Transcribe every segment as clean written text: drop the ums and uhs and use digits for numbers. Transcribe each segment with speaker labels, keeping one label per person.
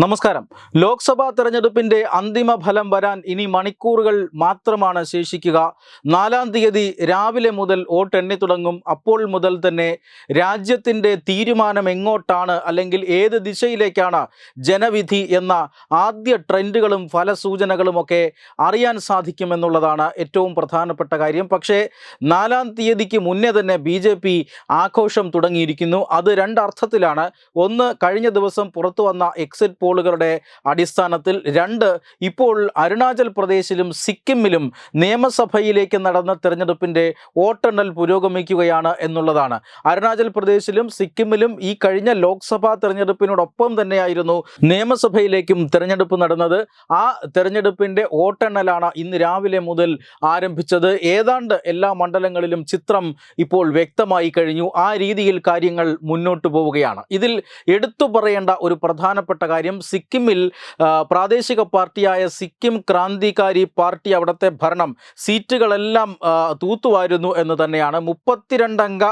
Speaker 1: നമസ്കാരം. ലോക്സഭാ തെരഞ്ഞെടുപ്പിന്റെ അന്തിമ ഫലം വരാൻ ഇനി മണിക്കൂറുകൾ മാത്രമാണ് ശേഷിക്കുക. 4-ാം തീയതി രാവിലെ മുതൽ വോട്ടെണ്ണി തുടങ്ങും. അപ്പോൾ മുതൽ തന്നെ രാജ്യത്തിൻ്റെ തീരുമാനം എങ്ങോട്ടാണ്, അല്ലെങ്കിൽ ഏത് ദിശയിലേക്കാണ് ജനവിധി എന്ന ആദ്യ ട്രെൻഡുകളും ഫലസൂചനകളുമൊക്കെ അറിയാൻ സാധിക്കുമെന്നുള്ളതാണ് ഏറ്റവും പ്രധാനപ്പെട്ട കാര്യം. പക്ഷേ 4-ാം തീയതിക്ക് മുന്നേ തന്നെ BJP ആഘോഷം തുടങ്ങിയിരിക്കുന്നു. അത് രണ്ടർത്ഥത്തിലാണ്. ഒന്ന്, കഴിഞ്ഞ ദിവസം പുറത്തു വന്ന എക്സിറ്റ് പോളുകളുടെ അടിസ്ഥാനത്തിൽ. രണ്ട്, ഇപ്പോൾ അരുണാചൽ പ്രദേശിലും സിക്കിമിലും നിയമസഭയിലേക്ക് നടന്ന തെരഞ്ഞെടുപ്പിൻ്റെ വോട്ടെണ്ണൽ പുരോഗമിക്കുകയാണ് എന്നുള്ളതാണ്. അരുണാചൽ പ്രദേശിലും സിക്കിമിലും ഈ കഴിഞ്ഞ ലോക്സഭാ തെരഞ്ഞെടുപ്പിനോടൊപ്പം തന്നെയായിരുന്നു നിയമസഭയിലേക്കും തെരഞ്ഞെടുപ്പ് നടന്നത്. ആ തെരഞ്ഞെടുപ്പിൻ്റെ വോട്ടെണ്ണലാണ് ഇന്ന് രാവിലെ മുതൽ ആരംഭിച്ചത്. ഏതാണ്ട് എല്ലാ മണ്ഡലങ്ങളിലും ചിത്രം ഇപ്പോൾ വ്യക്തമായി കഴിഞ്ഞു. ആ രീതിയിൽ കാര്യങ്ങൾ മുന്നോട്ട് പോവുകയാണ്. ഇതിൽ എടുത്തു പറയേണ്ട ഒരു പ്രധാനപ്പെട്ട കാര്യം, സിക്കിമിൽ പ്രാദേശിക പാർട്ടിയായ സിക്കിം ക്രാന്തികാരി പാർട്ടി അവിടുത്തെ ഭരണം സീറ്റുകളെല്ലാം തൂത്തുവാരുന്നു എന്ന് തന്നെയാണ്. 32 അംഗ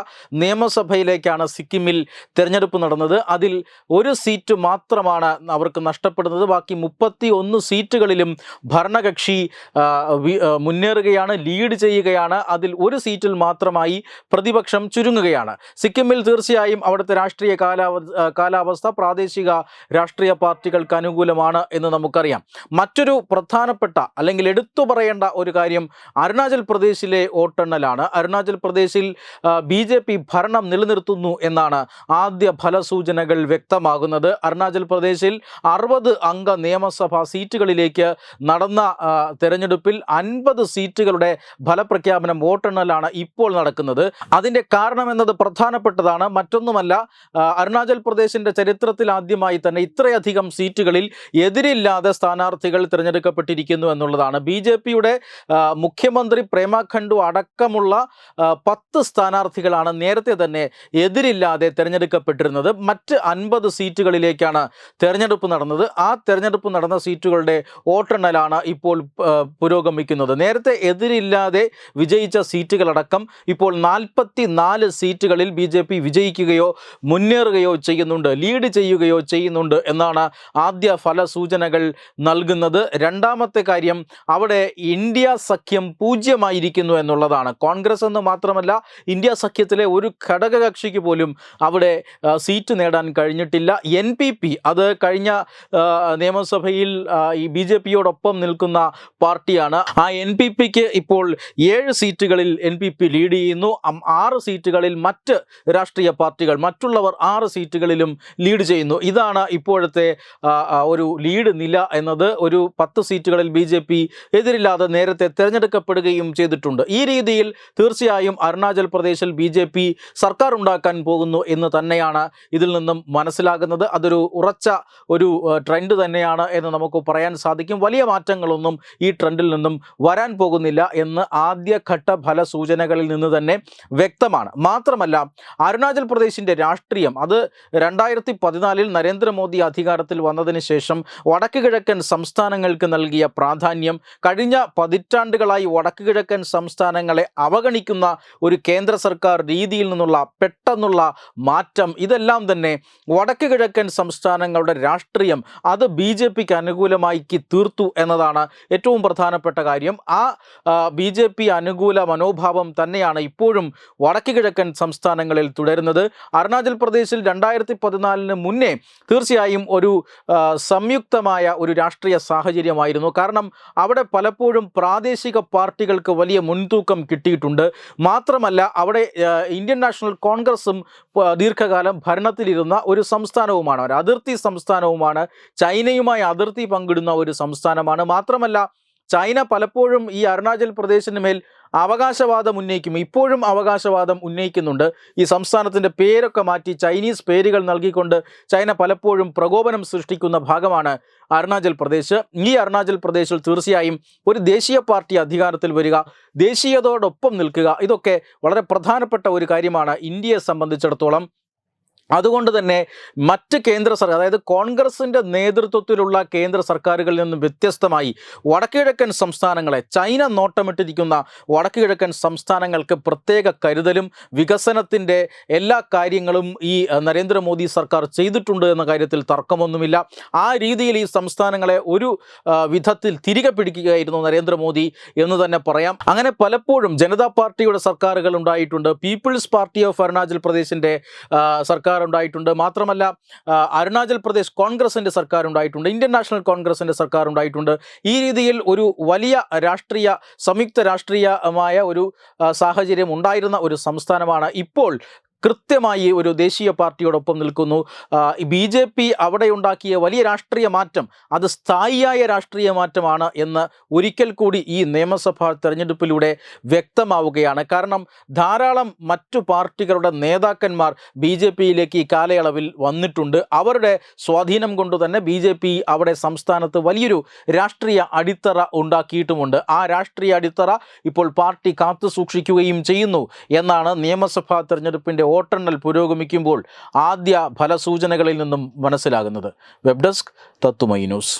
Speaker 1: നിയമസഭയിലേക്കാണ് സിക്കിമിൽ തിരഞ്ഞെടുപ്പ് നടന്നത്. അതിൽ ഒരു സീറ്റ് മാത്രമാണ് അവർക്ക് നഷ്ടപ്പെടുന്നത്. ബാക്കി 31 സീറ്റുകളിലും ഭരണകക്ഷി മുന്നേറുകയാണ്, ലീഡ് ചെയ്യുകയാണ്. അതിൽ ഒരു സീറ്റിൽ മാത്രമായി പ്രതിപക്ഷം ചുരുങ്ങുകയാണ്. സിക്കിമിൽ തീർച്ചയായും അവിടുത്തെ രാഷ്ട്രീയ കാലാവസ്ഥ പ്രാദേശിക രാഷ്ട്രീയ പാർട്ടികൾക്ക് അനുകൂലമാണ് എന്ന് നമുക്കറിയാം. മറ്റൊരു പ്രധാനപ്പെട്ട അല്ലെങ്കിൽ എടുത്തു പറയേണ്ട ഒരു കാര്യം അരുണാചൽ പ്രദേശിലെ വോട്ടെണ്ണലാണ്. അരുണാചൽ പ്രദേശിൽ BJP ഭരണം നിലനിർത്തുന്നു എന്നാണ് ആദ്യ ഫലസൂചനകൾ വ്യക്തമാകുന്നത്. അരുണാചൽ പ്രദേശിൽ 60 അംഗ നിയമസഭാ സീറ്റുകളിലേക്ക് നടന്ന തെരഞ്ഞെടുപ്പിൽ 50 സീറ്റുകളുടെ ഫലപ്രഖ്യാപനം വോട്ടെണ്ണലാണ് ഇപ്പോൾ നടക്കുന്നത്. അതിൻ്റെ കാരണം എന്നത് പ്രധാനപ്പെട്ടതാണ്. മറ്റൊന്നുമല്ല, അരുണാചൽ പ്രദേശിൻ്റെ ചരിത്രത്തിൽ ആദ്യമായി തന്നെ ഇത്രയധികം സീറ്റുകളിൽ എതിരില്ലാതെ സ്ഥാനാർത്ഥികൾ തിരഞ്ഞെടുക്കപ്പെട്ടിരിക്കുന്നു എന്നുള്ളതാണ്. BJPയുടെ മുഖ്യമന്ത്രി പ്രേമ ഖണ്ഡു അടക്കമുള്ള 10 സ്ഥാനാർത്ഥികളാണ് നേരത്തെ തന്നെ എതിരില്ലാതെ തിരഞ്ഞെടുക്കപ്പെട്ടിരുന്നത്. മറ്റ് 50 സീറ്റുകളിലേക്കാണ് തിരഞ്ഞെടുപ്പ് നടന്നത്. ആ തിരഞ്ഞെടുപ്പ് നടന്ന സീറ്റുകളുടെ വോട്ടെണ്ണലാണ് ഇപ്പോൾ പുരോഗമിക്കുന്നത്. നേരത്തെ എതിരില്ലാതെ വിജയിച്ച സീറ്റുകളടക്കം ഇപ്പോൾ 44 സീറ്റുകളിൽ BJP വിജയിക്കുകയോ മുന്നേറുകയോ ചെയ്യുന്നുണ്ട്, ലീഡ് ചെയ്യുകയോ ചെയ്യുന്നുണ്ട് എന്നാണ് ആദ്യ ഫലസൂചനകൾ നൽകുന്നത്. രണ്ടാമത്തെ കാര്യം, അവിടെ ഇന്ത്യ സഖ്യം 0 എന്നുള്ളതാണ്. കോൺഗ്രസ് എന്ന് മാത്രമല്ല, ഇന്ത്യ സഖ്യത്തിലെ ഒരു ഘടകകക്ഷിക്ക് പോലും അവിടെ സീറ്റ് നേടാൻ കഴിഞ്ഞിട്ടില്ല. NPP, അത് കഴിഞ്ഞ നിയമസഭയിൽ ഈ BJPയോടൊപ്പം നിൽക്കുന്ന പാർട്ടിയാണ്. ആ NPPക്ക് ഇപ്പോൾ 7 സീറ്റുകളിൽ NPP ലീഡ് ചെയ്യുന്നു. 6 സീറ്റുകളിൽ മറ്റ് രാഷ്ട്രീയ പാർട്ടികൾ, മറ്റുള്ളവർ 6 സീറ്റുകളിലും ലീഡ് ചെയ്യുന്നു. ഇതാണ് ഇപ്പോഴത്തെ ഒരു ലീഡ് നില എന്നത്. ഒരു 10 സീറ്റുകളിൽ BJP എതിരില്ലാതെ നേരത്തെ തിരഞ്ഞെടുക്കപ്പെടുകയും ചെയ്തിട്ടുണ്ട്. ഈ രീതിയിൽ തീർച്ചയായും അരുണാചൽ പ്രദേശിൽ BJP സർക്കാർ ഉണ്ടാക്കാൻ പോകുന്നു എന്ന് തന്നെയാണ് ഇതിൽ നിന്നും മനസ്സിലാകുന്നത്. അതൊരു ഉറച്ച ഒരു ട്രെൻഡ് തന്നെയാണ് എന്ന് നമുക്ക് പറയാൻ സാധിക്കും. വലിയ മാറ്റങ്ങളൊന്നും ഈ ട്രെൻഡിൽ നിന്നും വരാൻ പോകുന്നില്ല എന്ന് ആദ്യഘട്ട ഫലസൂചനകളിൽ നിന്ന് തന്നെ വ്യക്തമാണ്. മാത്രമല്ല, അരുണാചൽ പ്രദേശിൻ്റെ രാഷ്ട്രീയം അത് 2014 നരേന്ദ്രമോദി അധികാരത്തിൽ വന്നതിന് ശേഷം വടക്ക് കിഴക്കൻ സംസ്ഥാനങ്ങൾക്ക് നൽകിയ പ്രാധാന്യം, കഴിഞ്ഞ പതിറ്റാണ്ടുകളായി വടക്ക് കിഴക്കൻ സംസ്ഥാനങ്ങളെ അവഗണിക്കുന്ന ഒരു കേന്ദ്ര സർക്കാർ രീതിയിൽ നിന്നുള്ള പെട്ടെന്നുള്ള മാറ്റം, ഇതെല്ലാം തന്നെ വടക്ക് കിഴക്കൻ സംസ്ഥാനങ്ങളുടെ രാഷ്ട്രീയം അത് BJPക്ക് അനുകൂലമാക്കി തീർത്തു എന്നതാണ് ഏറ്റവും പ്രധാനപ്പെട്ട കാര്യം. ആ BJP അനുകൂല മനോഭാവം തന്നെയാണ് ഇപ്പോഴും വടക്ക് കിഴക്കൻ സംസ്ഥാനങ്ങളിൽ തുടരുന്നത്. അരുണാചൽ പ്രദേശിൽ 2014 മുന്നേ തീർച്ചയായും ഒരു സംയുക്തമായ ഒരു രാഷ്ട്രീയ സാഹചര്യമായിരുന്നു. കാരണം അവിടെ പലപ്പോഴും പ്രാദേശിക പാർട്ടികൾക്ക് വലിയ മുൻതൂക്കം കിട്ടിയിട്ടുണ്ട്. മാത്രമല്ല, അവിടെ ഇന്ത്യൻ നാഷണൽ കോൺഗ്രസും ദീർഘകാലം ഭരണത്തിലിരുന്ന ഒരു സംസ്ഥാനവുമാണ്, ഒരു അതിർത്തി സംസ്ഥാനവുമാണ്, ചൈനയുമായി അതിർത്തി പങ്കിടുന്ന ഒരു സംസ്ഥാനമാണ്. മാത്രമല്ല, ചൈന പലപ്പോഴും ഈ അരുണാചൽ പ്രദേശിന് മേൽ അവകാശവാദം ഉന്നയിക്കും, ഇപ്പോഴും അവകാശവാദം ഉന്നയിക്കുന്നുണ്ട്. ഈ സംസ്ഥാനത്തിൻ്റെ പേരൊക്കെ മാറ്റി ചൈനീസ് പേരുകൾ നൽകിക്കൊണ്ട് ചൈന പലപ്പോഴും പ്രകോപനം സൃഷ്ടിക്കുന്ന ഭാഗമാണ് അരുണാചൽ പ്രദേശ്. ഈ അരുണാചൽ പ്രദേശിൽ തീർച്ചയായും ഒരു ദേശീയ പാർട്ടി അധികാരത്തിൽ വരിക, ദേശീയതയോടൊപ്പം നിൽക്കുക, ഇതൊക്കെ വളരെ പ്രധാനപ്പെട്ട ഒരു കാര്യമാണ് ഇന്ത്യയെ സംബന്ധിച്ചിടത്തോളം. അതുകൊണ്ട് തന്നെ മറ്റ് കേന്ദ്ര സർക്കാർ, അതായത് കോൺഗ്രസിൻ്റെ നേതൃത്വത്തിലുള്ള കേന്ദ്ര സർക്കാരുകളിൽ നിന്നും വ്യത്യസ്തമായി വടക്കുകിഴക്കൻ സംസ്ഥാനങ്ങളെ, ചൈന നോട്ടമിട്ടിരിക്കുന്ന വടക്കുകിഴക്കൻ സംസ്ഥാനങ്ങൾക്ക് പ്രത്യേക കരുതലും വികസനത്തിൻ്റെ എല്ലാ കാര്യങ്ങളും ഈ നരേന്ദ്രമോദി സർക്കാർ ചെയ്തിട്ടുണ്ട് എന്ന കാര്യത്തിൽ തർക്കമൊന്നുമില്ല. ആ രീതിയിൽ ഈ സംസ്ഥാനങ്ങളെ ഒരു വിധത്തിൽ തിരികെ പിടിക്കുകയായിരുന്നു നരേന്ദ്രമോദി എന്ന് തന്നെ പറയാം. അങ്ങനെ പലപ്പോഴും ജനതാ പാർട്ടിയുടെ സർക്കാരുകൾ ഉണ്ടായിട്ടുണ്ട്, പീപ്പിൾസ് പാർട്ടി ഓഫ് അരുണാചൽ പ്രദേശിൻ്റെ സർക്കാർ ഉണ്ടായിട്ടുണ്ട്, മാത്രമല്ല അരുണാചൽ പ്രദേശ് കോൺഗ്രസിൻ്റെ സർക്കാർ ഉണ്ടായിട്ടുണ്ട്, ഇന്ത്യൻ നാഷണൽ കോൺഗ്രസിൻ്റെ സർക്കാർ ഉണ്ടായിട്ടുണ്ട്. ഈ രീതിയിൽ ഒരു വലിയ സംയുക്ത രാഷ്ട്രീയമായ ഒരു സാഹചര്യം ഉണ്ടായിരുന്ന ഒരു സംസ്ഥാനമാണ് ഇപ്പോൾ കൃത്യമായി ഒരു ദേശീയ പാർട്ടിയോടൊപ്പം നിൽക്കുന്നു. BJP അവിടെ ഉണ്ടാക്കിയ വലിയ രാഷ്ട്രീയ മാറ്റം അത് സ്ഥായിയായ രാഷ്ട്രീയ മാറ്റമാണ് എന്ന് ഒരിക്കൽ കൂടി ഈ നിയമസഭാ തെരഞ്ഞെടുപ്പിലൂടെ വ്യക്തമാവുകയാണ്. കാരണം ധാരാളം മറ്റു പാർട്ടികളുടെ നേതാക്കന്മാർ BJPയിലേക്ക് ഈ കാലയളവിൽ വന്നിട്ടുണ്ട്. അവരുടെ സ്വാധീനം കൊണ്ട് തന്നെ BJP അവിടെ സംസ്ഥാനത്ത് വലിയൊരു രാഷ്ട്രീയ അടിത്തറ ഉണ്ടാക്കിയിട്ടുമുണ്ട്. ആ രാഷ്ട്രീയ അടിത്തറ ഇപ്പോൾ പാർട്ടി കാത്തു സൂക്ഷിക്കുകയും ചെയ്യുന്നു എന്നാണ് നിയമസഭാ തെരഞ്ഞെടുപ്പിൻ്റെ വോട്ടെണ്ണൽ പുരോഗമിക്കുമ്പോൾ ആദ്യ ഫലസൂചനകളിൽ നിന്നും മനസ്സിലാകുന്നത്. വെബ് ഡെസ്ക് തത്തുമൈ ന്യൂസ്.